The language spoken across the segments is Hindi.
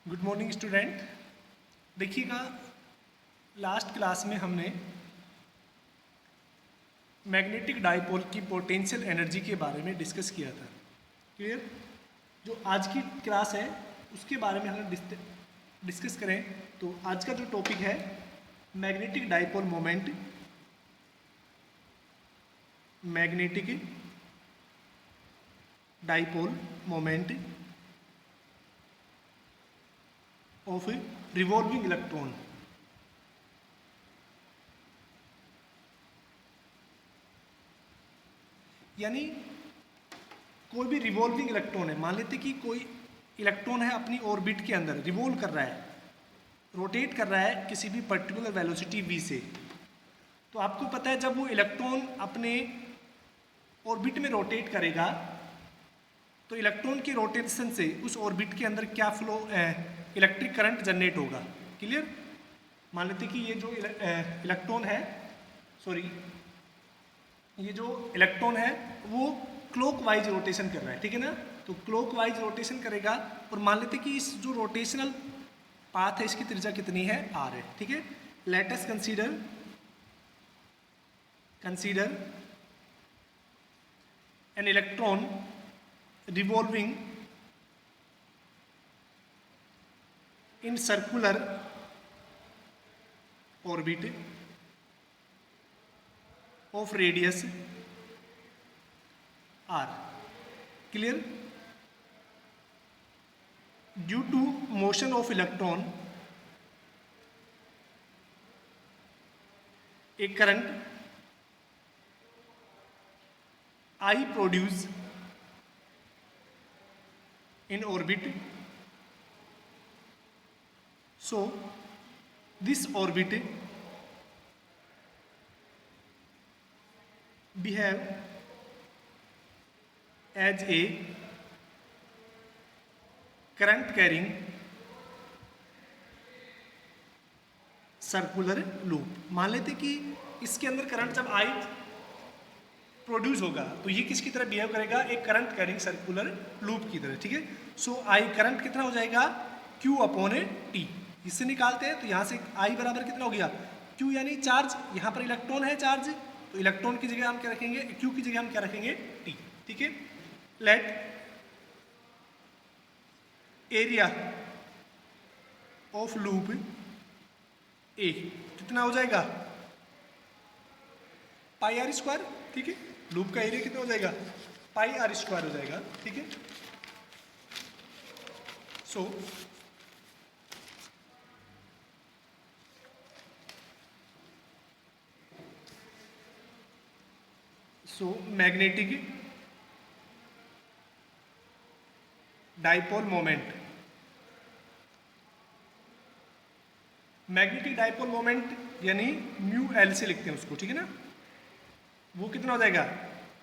Good morning student. देखिएगा, लास्ट क्लास में हमने मैग्नेटिक डाइपोल की पोटेंशियल एनर्जी के बारे में डिस्कस किया था। क्लियर? जो आज की क्लास है उसके बारे में हम डिस्कस करें तो आज का जो टॉपिक है magnetic dipole moment, magnetic dipole moment of revolving electron. यानी कोई भी रिवॉल्विंग इलेक्ट्रॉन है, मान लेते कि कोई इलेक्ट्रॉन है अपनी ऑर्बिट के अंदर रिवॉल्व कर रहा है, रोटेट कर रहा है किसी भी पर्टिकुलर वेलोसिटी v से। तो आपको पता है जब वो इलेक्ट्रॉन अपने ऑर्बिट में रोटेट करेगा तो इलेक्ट्रॉन की रोटेशन से उस ऑर्बिट के अंदर क्या फ्लो इलेक्ट्रिक करंट जनरेट होगा। क्लियर? मान लेते कि ये जो इलेक्ट्रॉन है, सॉरी, ये जो इलेक्ट्रॉन है वो क्लॉकवाइज रोटेशन कर रहा है, ठीक है ना। तो क्लॉकवाइज रोटेशन करेगा और मान लेते कि इस जो रोटेशनल पाथ है इसकी त्रिज्या कितनी है, r है, ठीक है। Let us consider an electron revolving in circular orbit of radius r. Clear? Due to motion of electron, a current I produce in orbit. So this orbit behave as a current carrying circular loop. मान लेते कि इसके अंदर करंट जब आई प्रोड्यूस होगा तो ये किसकी तरह बिहेव करेगा, एक करंट कैरिंग सर्कुलर लूप की तरह, ठीक है। सो आई करंट कितना हो जाएगा, Q अपॉन टी। इससे निकालते हैं तो यहाँ से I बराबर कितना हो गया, Q यानी चार्ज, यहाँ पर इलेक्ट्रॉन है चार्ज, तो इलेक्ट्रॉन की जगह हम क्या रखेंगे, Q की जगह हम क्या रखेंगे, T, ठीक है। Let area of loop A कितना हो जाएगा, पाई आर स्क्वायर, ठीक है। लूप का एरिया कितना हो जाएगा, पाई आर स्क्वायर हो जाएगा, ठीक है। So magnetic dipole moment, magnetic dipole moment यानी म्यू एल से लिखते हैं उसको, ठीक है ना। वो कितना हो जाएगा,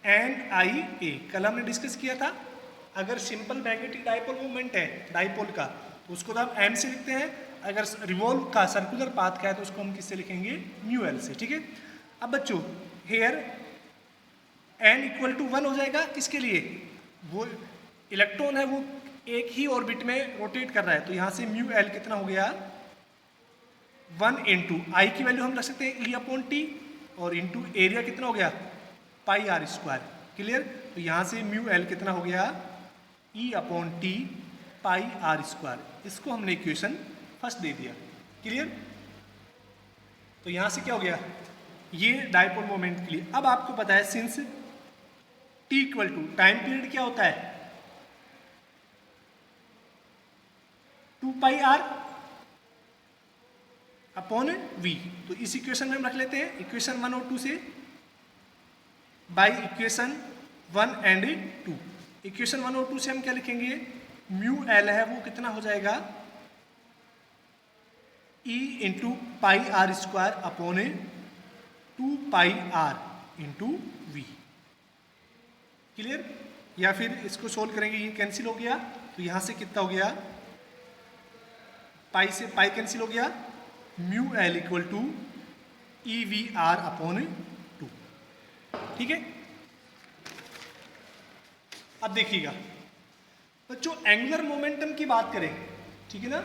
एन आई ए। कल हमने डिस्कस किया था, अगर सिंपल मैग्नेटिक डाइपोल मोमेंट है डाइपोल का तो उसको तो हम एम से लिखते हैं, अगर रिवॉल्व का सर्कुलर पाथ का है तो उसको हम किससे लिखेंगे, म्यू एल से, ठीक है। अब बच्चों हेयर एन इक्वल टू 1 हो जाएगा, किसके लिए, वो इलेक्ट्रॉन है वो एक ही ऑर्बिट में रोटेट कर रहा है, तो यहाँ से म्यू एल कितना हो गया, 1 इंटू आई की वैल्यू हम रख सकते हैं ई अपॉन टी और इंटू एरिया कितना हो गया, पाई आर स्क्वायर। क्लियर? तो यहाँ से म्यू एल कितना हो गया, e upon T pi r square. इसको हमने इक्वेशन फर्स्ट दे दिया। क्लियर? तो यहाँ से क्या हो गया, ये डाइपोल मोमेंट के लिए। अब आपको पता है since T equal to time period क्या होता है, 2 पाई आर अपॉन वी। तो इस इक्वेशन में हम रख लेते हैं इक्वेशन 1 और 2 से बाय इक्वेशन 1 एंड 2। इक्वेशन 1 और 2 से हम क्या लिखेंगे, म्यू एल है वो कितना हो जाएगा, e into pi r square upon 2 pi r into v. Clear? या फिर इसको सोल्व करेंगे, ये कैंसिल हो गया तो यहाँ से कितना हो गया, पाई से पाई कैंसिल हो गया, mu L equal to e v r upon 2, ठीक है। अब देखिएगा बच्चों, एंगुलर मोमेंटम की बात करें ठीक है ना।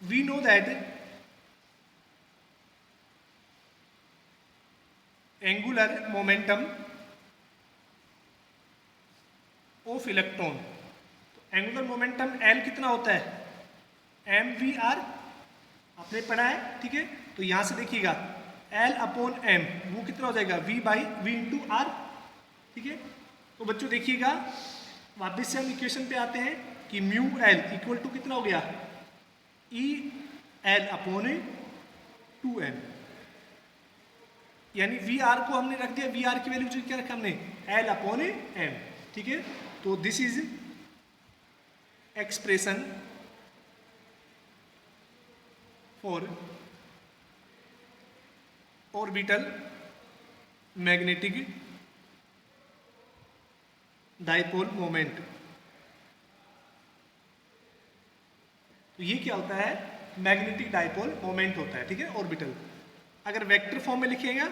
We know that angular momentum of electron, तो एंगुलर मोमेंटम एल कितना होता है, एम वी आर, आपने पढ़ा है, ठीक है। तो यहां से देखिएगा एल अपॉन एम वो कितना हो जाएगा, v by v into r, ठीक है। तो बच्चों देखिएगा वापस से हम इक्वेशन पे आते हैं कि म्यू एल इक्वल टू कितना हो गया, ई एल अपॉन 2m, यानी वी आर को हमने रख दिया, वी आर की वैल्यू क्या रखा हमने, एल अपॉन एम, ठीक है। तो this is expression for orbital magnetic dipole moment. तो ये क्या होता है, मैग्नेटिक डाइपोल मोमेंट होता है, ठीक है, ऑर्बिटल। अगर वेक्टर फॉर्म में लिखेगा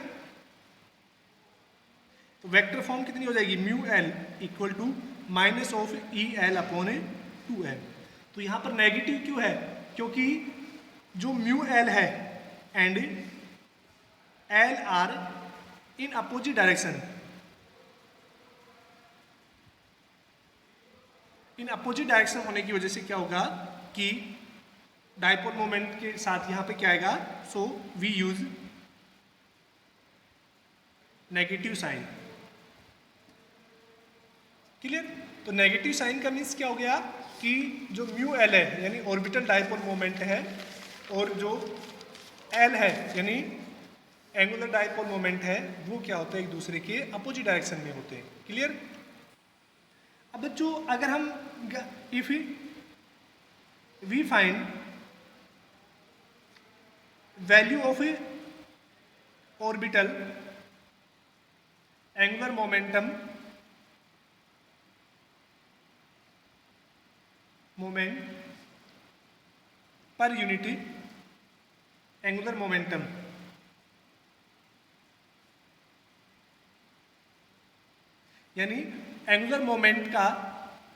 तो वेक्टर फॉर्म कितनी हो जाएगी, mu L equal to minus of e L upon 2m। तो यहां पर नेगेटिव क्यों है, क्योंकि जो म्यू एल है and L are in opposite direction, in opposite direction होने की वजह से क्या होगा कि डाइपोल मोमेंट के साथ यहां पे क्या आएगा, so we use negative sign, clear. तो नेगेटिव साइन का मीन्स क्या हो गया कि जो म्यू एल है यानी ऑर्बिटल डाइपोल मोमेंट है, और जो एल है यानी एंगुलर डाइपोल मोमेंट है, वो क्या होता है, एक दूसरे के अपोजिट डायरेक्शन में होते हैं, क्लियर। अब बच्चों अगर हम if we find value of orbital angular momentum moment per unit angular momentum, यानी एंगुलर मोमेंट का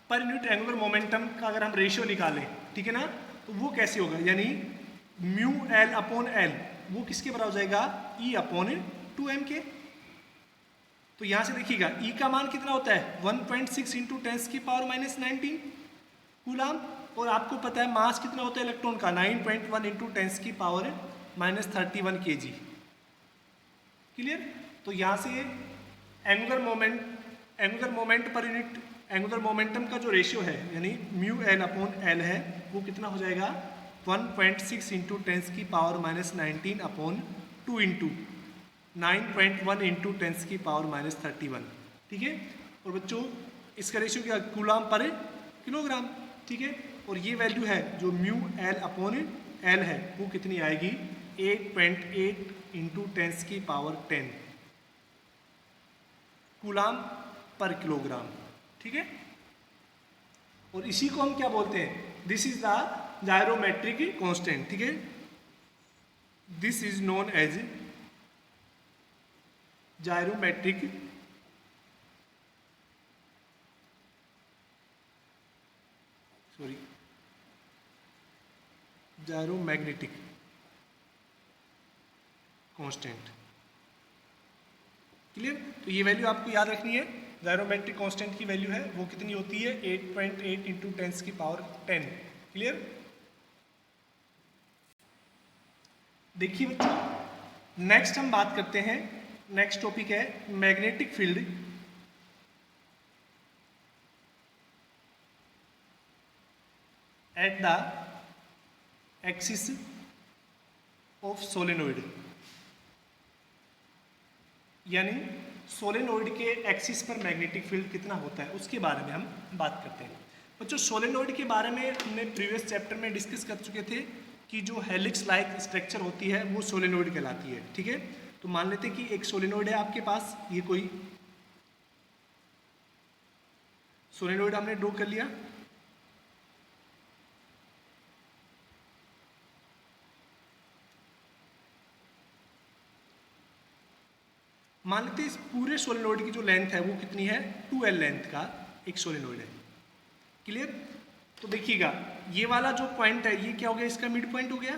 पर यूनिट एंगुलर मोमेंटम का अगर हम रेशियो निकालें, ठीक है ना, तो वो कैसे होगा, यानी म्यू एल अपॉन एल वो किसके बराबर हो जाएगा, ई अपॉन 2m के। तो यहां से देखिएगा ई का मान कितना होता है 1.6 इंटू 10 की पावर माइनस 19 कूलाम, और आपको पता है मास कितना होता है इलेक्ट्रॉन का 9.1 इंटू 10 की पावर माइनस 31 kg, क्लियर। तो यहाँ से angular moment per unit angular momentum का जो रेशियो है यानी म्यू एल अपॉन एल है वो कितना हो जाएगा 1.6 इंटू 10 की power minus 19 upon 2 into 9.1 into 10 की पावर माइनस 31, ठीक है। और बच्चों इसका रेशियो क्या, कूलाम पर किलोग्राम, ठीक है। और ये वैल्यू है जो म्यू एल अपॉन एल है वो कितनी आएगी 8.8 इंटू 10 की पावर 10 कूलाम पर किलोग्राम, ठीक है। और इसी को हम क्या बोलते हैं, this is the gyrometric constant, ठीक है। This is known as gyrometric gyromagnetic constant, clear. तो ये वैल्यू आपको याद रखनी है, जायरोमेट्रिक कांस्टेंट की वैल्यू है वो कितनी होती है 8.8 इंटू 10 की पावर 10, क्लियर। देखिए बच्चों नेक्स्ट हम बात करते हैं, नेक्स्ट टॉपिक है magnetic field at the axis of solenoid, यानी सोलेनोइड के एक्सिस पर मैग्नेटिक फील्ड कितना होता है उसके बारे में हम बात करते हैं। बच्चों सोलेनोइड के बारे में हमने प्रीवियस चैप्टर में डिस्कस कर चुके थे कि जो हेलिक्स लाइक स्ट्रक्चर होती है वो सोलेनोइड कहलाती है, ठीक है। तो मान लेते हैं कि एक सोलेनोइड है आपके पास, ये कोई सोलेनोइड हमने ड्रॉ कर लिया, मान लेते हैं इस पूरे सोलेनोइड की जो लेंथ है वो कितनी है 2L लेंथ का एक सोलेनोइड है, क्लियर। तो देखिएगा ये वाला जो पॉइंट है ये क्या हो गया, इसका मिड पॉइंट हो गया,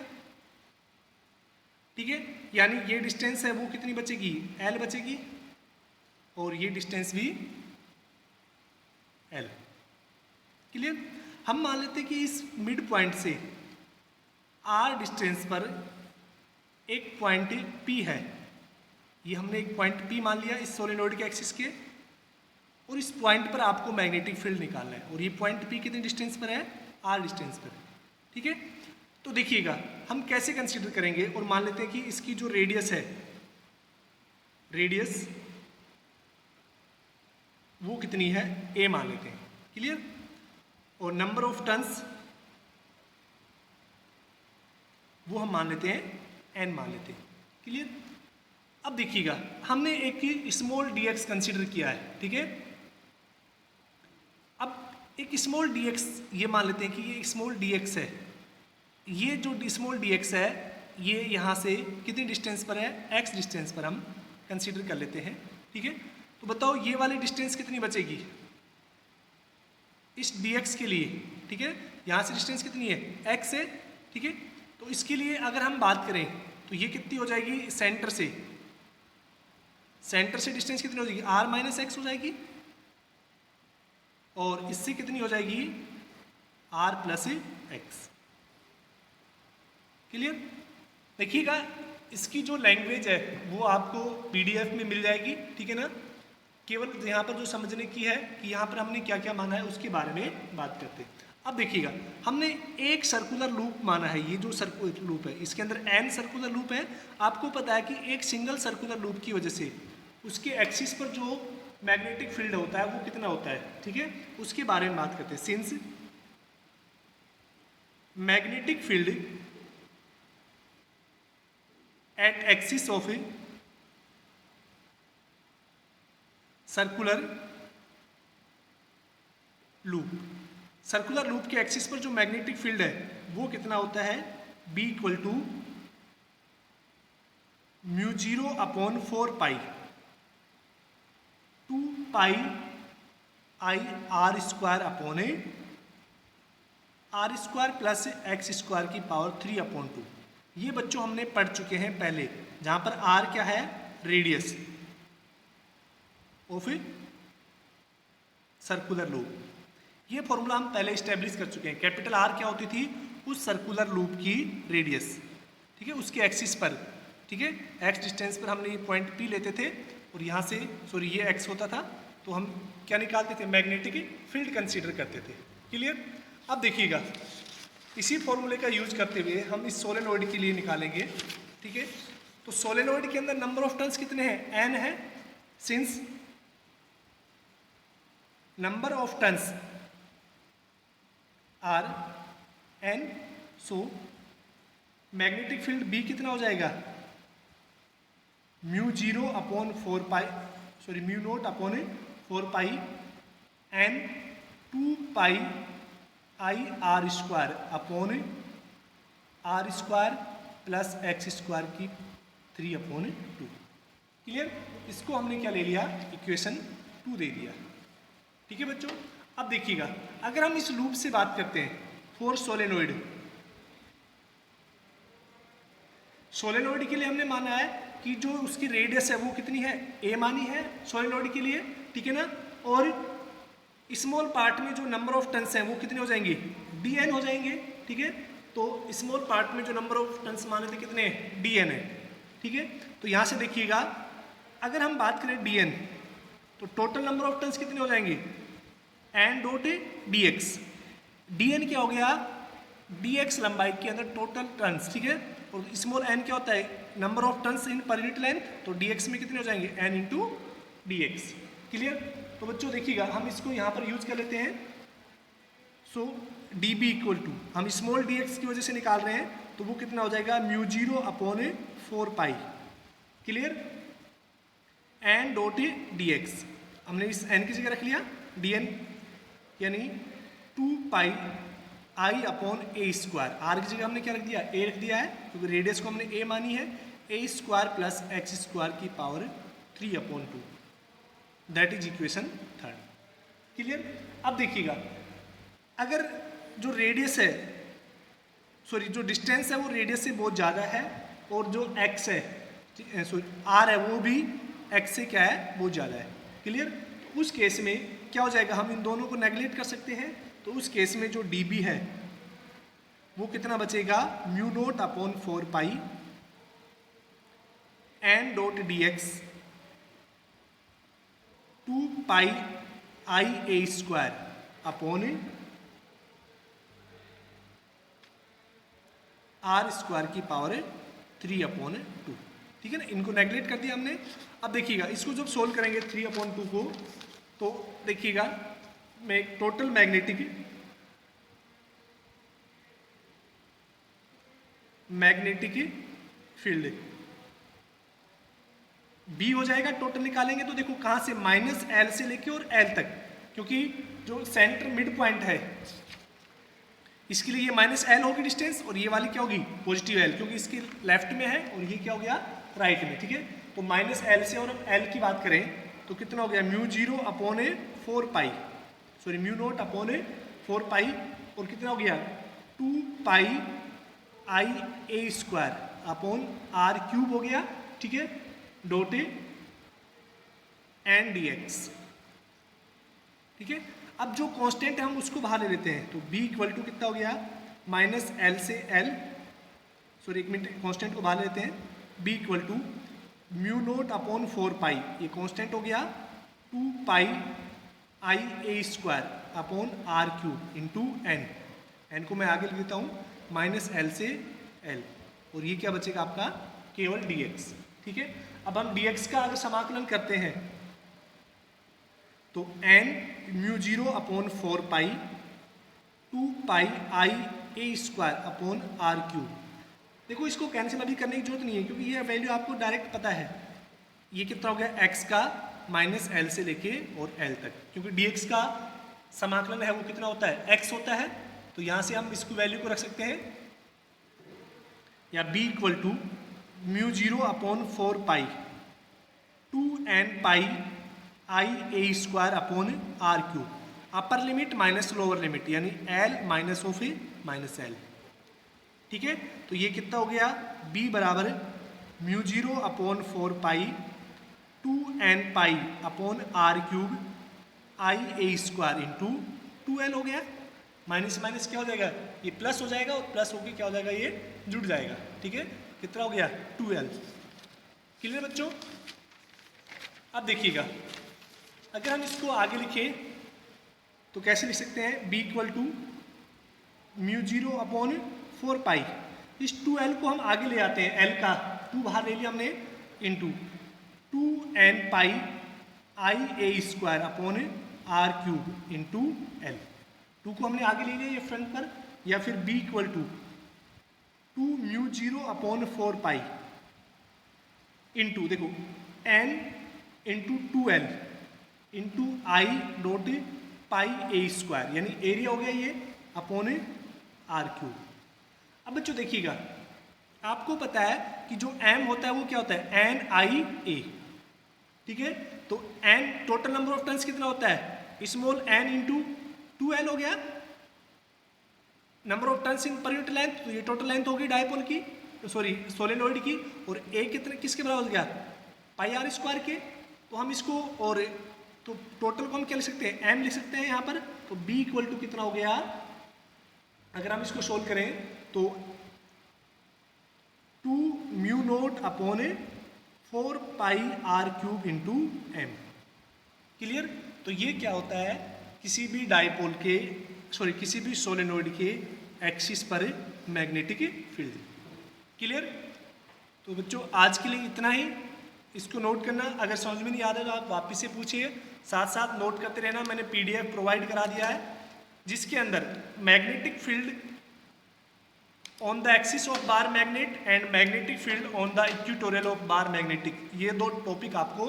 ठीक है। यानी ये डिस्टेंस है वो कितनी बचेगी, एल बचेगी, और ये डिस्टेंस भी एल। क्लियर। हम मान लेते हैं कि इस मिड पॉइंट से आर डिस्टेंस पर एक पॉइंट पी है, ये हमने एक पॉइंट पी मान लिया इस सोलेनोइड के एक्सिस के, और इस पॉइंट पर आपको मैग्नेटिक फील्ड निकालना है, और ये पॉइंट पी कितनी डिस्टेंस पर है, आर डिस्टेंस पर, ठीक है। तो देखिएगा हम कैसे कंसीडर करेंगे, और मान लेते हैं कि इसकी जो रेडियस है, रेडियस वो कितनी है, ए मान लेते हैं। क्लियर। और नंबर ऑफ टर्न्स वो हम मान लेते हैं एन मान लेते हैं। क्लियर। अब देखिएगा हमने एक स्मॉल डीएक्स कंसीडर किया है, ठीक है। अब एक स्मॉल डीएक्स ये मान लेते हैं कि ये स्मॉल डीएक्स है, ये जो स्मॉल डीएक्स है ये यहाँ से कितनी डिस्टेंस पर है, एक्स डिस्टेंस पर हम कंसीडर कर लेते हैं, ठीक है। तो बताओ ये वाली डिस्टेंस कितनी बचेगी इस dx के लिए, ठीक है। यहाँ से डिस्टेंस कितनी है, x है, ठीक है। तो इसके लिए अगर हम बात करें तो ये कितनी हो जाएगी, सेंटर से डिस्टेंस कितनी हो जाएगी, r माइनस एक्स हो जाएगी, और इससे कितनी हो जाएगी, r प्लस एक्स। क्लियर। देखिएगा इसकी जो लैंग्वेज है वो आपको PDF में मिल जाएगी, ठीक है ना। केवल यहाँ पर जो समझने की है कि यहाँ पर हमने क्या क्या माना है उसके बारे में बात करते हैं। अब देखिएगा हमने एक सर्कुलर लूप माना है, ये जो सर्कुलर लूप है इसके अंदर n सर्कुलर लूप है। आपको पता है कि एक सिंगल सर्कुलर लूप की वजह से उसके एक्सिस पर जो मैग्नेटिक फील्ड होता है वो कितना होता है, ठीक है, उसके बारे में बात करते हैं। Since magnetic field at axis of a circular loop, circular loop के एक्सिस पर जो मैग्नेटिक फील्ड है वो कितना होता है, B equal to μ0 upon 4 pi 2 pi I r square upon a r square plus x square की पावर 3 अपॉन 2। ये बच्चों हमने पढ़ चुके हैं पहले, जहाँ पर r क्या है, radius of a circular loop. ये फॉर्मूला हम पहले स्टैब्लिश कर चुके हैं। कैपिटल R क्या होती थी, उस सर्कुलर लूप की रेडियस, ठीक है, उसके एक्सिस पर, ठीक है, x डिस्टेंस पर हमने ये पॉइंट P लेते थे, और यहाँ से सॉरी ये x होता था, तो हम क्या निकालते थे, मैग्नेटिक फील्ड कंसीडर करते थे। क्लियर। अब देखिएगा इसी फॉर्मूले का यूज करते हुए हम इस सोलेनोइड के लिए निकालेंगे, ठीक है। तो सोलेनोइड के अंदर नंबर ऑफ टर्न्स कितने हैं, n है। Since number of turns are n, so magnetic field B कितना हो जाएगा, μ0 upon 4 pi sorry μ0 upon 4 pi n 2 pi I r square upon r square plus x square की 3 अपॉन 2। क्लियर। इसको हमने क्या ले लिया, इक्वेशन 2 दे दिया, ठीक है बच्चों। अब देखिएगा अगर हम इस लूप से बात करते हैं फॉर सोलेनोइड, सोलेनोइड के लिए हमने माना है कि जो उसकी रेडियस है वो कितनी है, a मानी है सोलेनोइड के लिए, ठीक है ना। और स्मॉल पार्ट में जो नंबर ऑफ टर्न्स हैं वो कितने हो जाएंगे, dn हो जाएंगे, ठीक है। तो स्मॉल पार्ट में जो नंबर ऑफ टर्न्स माने थे कितने, dn है, ठीक है। तो यहाँ से देखिएगा अगर हम बात करें dn, तो टोटल नंबर ऑफ टर्न्स कितने हो जाएंगे, n डॉट dx। dn क्या हो गया, dx लंबाई के अंदर टोटल टर्न्स, ठीक है। और स्मॉल n क्या होता है, number of turns in per unit length, तो dx में कितने हो जाएंगे, n इंटू dx। क्लियर। तो बच्चों देखिएगा हम इसको यहाँ पर यूज कर लेते हैं। सो dB इक्वल टू हम स्मॉल dx की वजह से निकाल रहे हैं, तो वो कितना हो जाएगा, μ0 अपॉन 4 पाई। क्लियर। n डॉट dx हमने इस n की जगह रख लिया dn, यानी 2 pi I upon a square, r की जगह हमने क्या रख दिया, a रख दिया है, क्योंकि रेडियस को हमने a मानी है, ए स्क्वायर प्लस एक्स स्क्वायर की power 3 upon 2, that is equation 3। Clear. अब देखिएगा अगर जो रेडियस है, सॉरी जो डिस्टेंस है वो रेडियस से बहुत ज़्यादा है, और जो एक्स है, सॉरी आर है, वो भी एक्स से क्या है, बहुत ज़्यादा है। क्लियर? तो उस केस में क्या हो जाएगा, हम इन दोनों को नेगलेक्ट कर सकते हैं। तो उस केस में जो डी बी है वो कितना बचेगा, mu naught upon 4 pi n dot d x 2 pi I a square upon r square की पावर 3/2। ठीक है ना, इनको नेगलेक्ट कर दिया हमने। अब देखिएगा इसको जब सोल्व करेंगे 3/2 को, तो देखिएगा मैं एक टोटल मैग्नेटिक फील्ड बी हो जाएगा। टोटल निकालेंगे तो देखो कहाँ से, माइनस एल से लेके और एल तक, क्योंकि जो सेंटर मिड पॉइंट है इसके लिए ये माइनस एल होगी डिस्टेंस, और ये वाली क्या होगी, पॉजिटिव एल, क्योंकि इसके लेफ्ट में है और ये क्या हो गया, राइट में। ठीक है, तो माइनस एल से और हम एल की बात करें तो कितना हो गया, mu zero upon 4 pi, sorry mu naught upon 4 पाई, और कितना हो गया 2 pi I a square upon r cube हो गया। ठीक है, डॉट एन डी एक्स। ठीक है, अब जो कांस्टेंट है हम उसको बाहर ले लेते हैं, तो b इक्वल टू कितना हो गया, माइनस एल से एल, सॉरी एक मिनट, कांस्टेंट को बाहर लेते हैं, b equal to mu naught upon 4 pi, ये कांस्टेंट हो गया 2 pi I a square upon r cube into n, n को मैं आगे लिख देता हूँ माइनस एल से एल, और ये क्या बचेगा आपका, केवल dx। ठीक है, अब हम dx का अगर समाकलन करते हैं तो n mu zero upon 4 pi 2 pi I a square upon r cube. देखो इसको कैंसिल अभी करने की जरूरत नहीं है, क्योंकि ये वैल्यू आपको डायरेक्ट पता है। ये कितना हो गया, x का माइनस एल से लेके और l तक, क्योंकि dx का समाकलन है वो कितना होता है, x होता है। तो यहाँ से हम इसको वैल्यू को रख सकते हैं, या b equal to mu zero upon 4 pi 2 n pi I a square upon r cube, upper limit minus lower limit, यानी l minus of a minus l. ठीक है, तो ये कितना हो गया, b बराबर mu zero upon 4 pi 2 n pi upon r cube I a square into 2l हो गया। माइनस माइनस क्या हो जाएगा, ये प्लस हो जाएगा, और प्लस होकर क्या हो जाएगा, ये जुड़ जाएगा। ठीक है, कितना हो गया 2l। क्लियर बच्चों? अब देखिएगा अगर हम इसको आगे लिखें तो कैसे लिख सकते हैं, b equal to mu zero upon 4 pi, इस 2l को हम आगे ले आते हैं, l का 2 बाहर ले लिया हमने, into 2n pi I a square upon r cube into L. 2 को हमने आगे ले लिया ये फ्रंट पर, या फिर b equal to 2 mu zero upon 4 pi into, देखो n into 2l into I dot pi a square, यानी एरिया हो गया ये अपॉन आर क्यूब। अब बच्चों देखिएगा, आपको पता है कि जो m होता है वो क्या होता है, एन आई ए। ठीक है, तो n total number of turns कितना होता है, स्मॉल n इंटू 2l हो गया number of turns in per unit length, तो ये टोटल लेंथ होगी डायपोल की, सॉरी सोलेनोइड की, और a कितने किसके बराबर हो गया, पाई आर स्क्वायर के। तो हम इसको, और तो टोटल को हम क्या लिख सकते हैं, m लिख सकते हैं यहाँ पर। तो b इक्वल टू कितना हो गया, अगर हम इसको सोल्व करें तो 2 mu naught upon 4 pi r cube into m. Clear? तो ये क्या होता है, किसी भी डायपोल के, सॉरी किसी भी सोलेनोइड के एक्सिस पर मैग्नेटिक फील्ड। क्लियर? तो बच्चों आज के लिए इतना ही, इसको नोट करना, अगर समझ में नहीं आ रहा तो आप वापस से पूछिए, साथ साथ नोट करते रहना। मैंने PDF प्रोवाइड करा दिया है जिसके अंदर magnetic field on the axis of bar magnet and magnetic field on the equatorial of bar magnetic, ये 2 टॉपिक आपको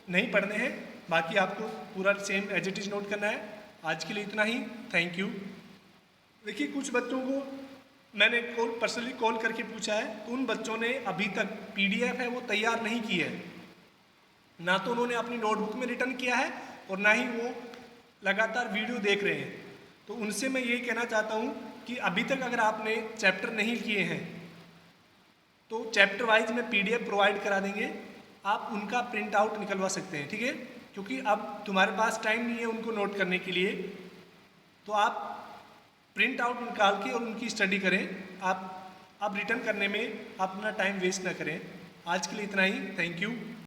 नहीं पढ़ने हैं, बाकी आपको पूरा same as it is note करना है। आज के लिए इतना ही, थैंक यू। देखिए कुछ बच्चों को मैंने पर्सनली कॉल करके पूछा है, तो उन बच्चों ने अभी तक PDF है वो तैयार नहीं की है, ना तो उन्होंने अपनी नोटबुक में रिटर्न किया है और ना ही वो लगातार वीडियो देख रहे हैं। तो उनसे मैं ये कहना चाहता हूँ कि अभी तक अगर आपने चैप्टर नहीं किए हैं तो चैप्टर वाइज में PDF प्रोवाइड करा देंगे, आप उनका प्रिंट आउट निकलवा सकते हैं, ठीक है। क्योंकि अब तुम्हारे पास टाइम नहीं है उनको नोट करने के लिए, तो आप प्रिंट आउट निकाल के और उनकी स्टडी करें। आप रिटर्न करने में अपना टाइम वेस्ट ना करें। आज के लिए इतना ही, थैंक यू।